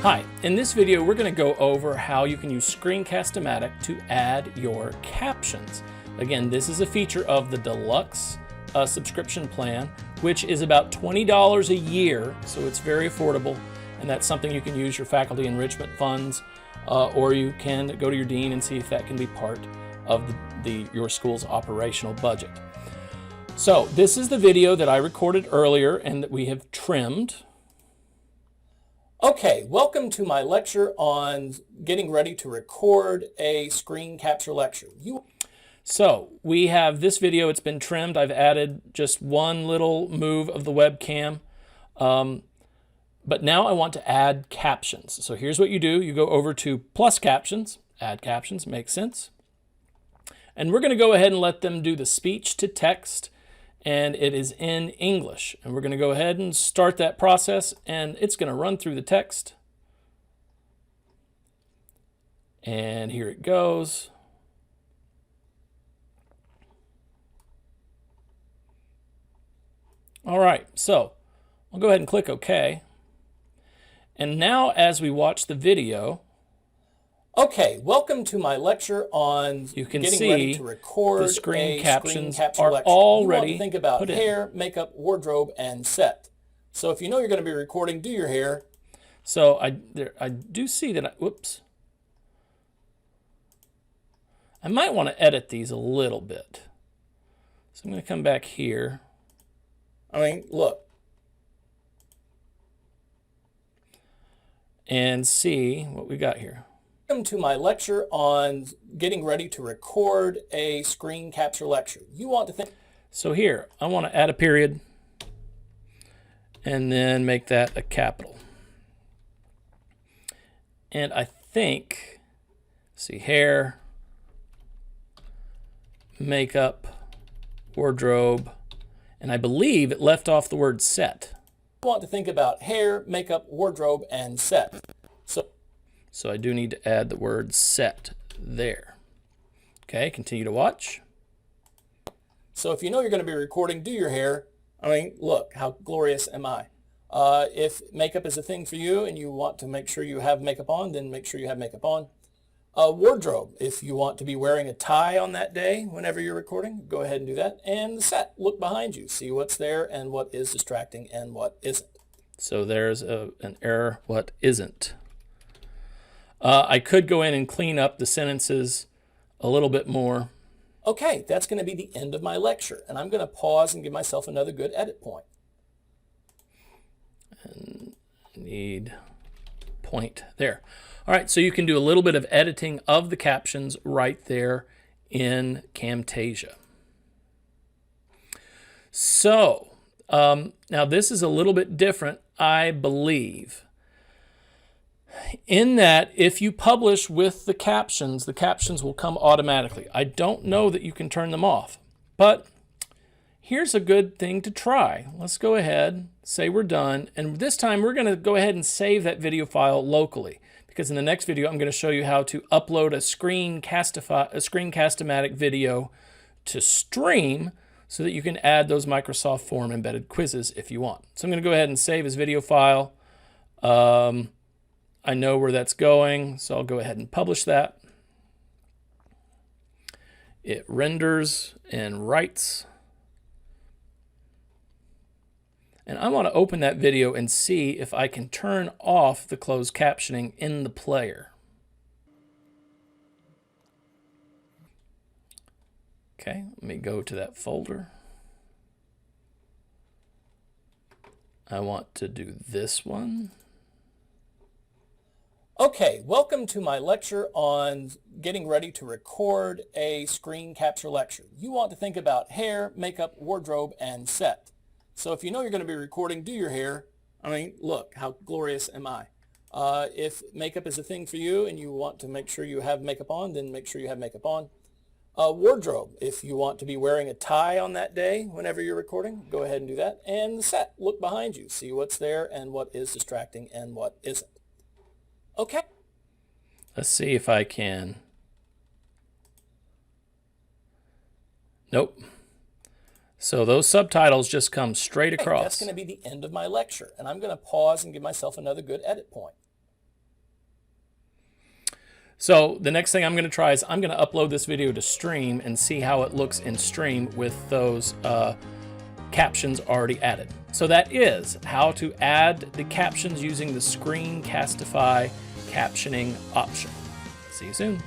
Hi, in this video we're going to go over how you can use ScreenCast-O-Matic to add your captions. Again, this is a feature of the deluxe subscription plan, which is about $20 a year, so it's very affordable, and that's something you can use your faculty enrichment funds, or you can go to your dean and see if that can be part of your school's operational budget. So this is the video that I recorded earlier and that we have trimmed. Okay, welcome to my lecture on getting ready to record a screen capture lecture. So we have this video, it's been trimmed. I've added just one little move of the webcam. But now I want to add captions. So here's what you do. You go over to plus captions, add captions, makes sense. And we're going to go ahead and let them do the speech to text, and it is in English. And we're going to go ahead and start that process, and it's going to run through the text. And here it goes. All right, so I'll go ahead and click OK. And now as we watch the video, okay, welcome to my lecture on getting ready to record the screen captions capture are already you want to think about put in. hair, makeup, wardrobe, and set. So if you know you're going to be recording, do your hair. So I do see that, whoops. I might want to edit these a little bit. So I'm going to come back here. I mean, look. And see what we got here. Welcome to my lecture on getting ready to record a screen capture lecture. You want to think. So here, I want to add a period and then make that a capital. And I think, see, hair, makeup, wardrobe, and I believe it left off the word set. You want to think about hair, makeup, wardrobe, and set. So I do need to add the word set there. Okay, continue to watch. So if you know you're going to be recording, do your hair. I mean, look, how glorious am I? If makeup is a thing for you and you want to make sure you have makeup on, then make sure you have makeup on. Wardrobe, if you want to be wearing a tie on that day whenever you're recording, go ahead and do that. And the set, look behind you, see what's there and what is distracting and what isn't. So there's an error, what isn't. I could go in and clean up the sentences a little bit more. Okay, that's going to be the end of my lecture, and I'm going to pause and give myself another good edit point. And need point there. All right, so you can do a little bit of editing of the captions right there in Camtasia. So now this is a little bit different, I believe, in that if you publish with the captions will come automatically. I don't know that you can turn them off, but here's a good thing to try. Let's go ahead, say we're done, and this time we're going to go ahead and save that video file locally, because in the next video I'm going to show you how to upload a ScreenCast-O-Matic video to stream so that you can add those Microsoft Form embedded quizzes if you want. So I'm going to go ahead and save as video file. I know where that's going, so I'll go ahead and publish that. It renders and writes. And I want to open that video and see if I can turn off the closed captioning in the player. Okay, let me go to that folder. I want to do this one. Okay, welcome to my lecture on getting ready to record a screen capture lecture. You want to think about hair, makeup, wardrobe, and set. So if you know you're going to be recording, do your hair. I mean, look, how glorious am I? If makeup is a thing for you and you want to make sure you have makeup on, then make sure you have makeup on. Wardrobe, if you want to be wearing a tie on that day whenever you're recording, go ahead and do that. And the set, look behind you, see what's there and what is distracting and what isn't. Okay. Let's see if I can. Nope. So those subtitles just come straight across. That's going to be the end of my lecture, and I'm going to pause and give myself another good edit point. So the next thing I'm going to try is I'm going to upload this video to Stream and see how it looks in Stream with those captions already added. So that is how to add the captions using the ScreenCastify captioning option. See you soon.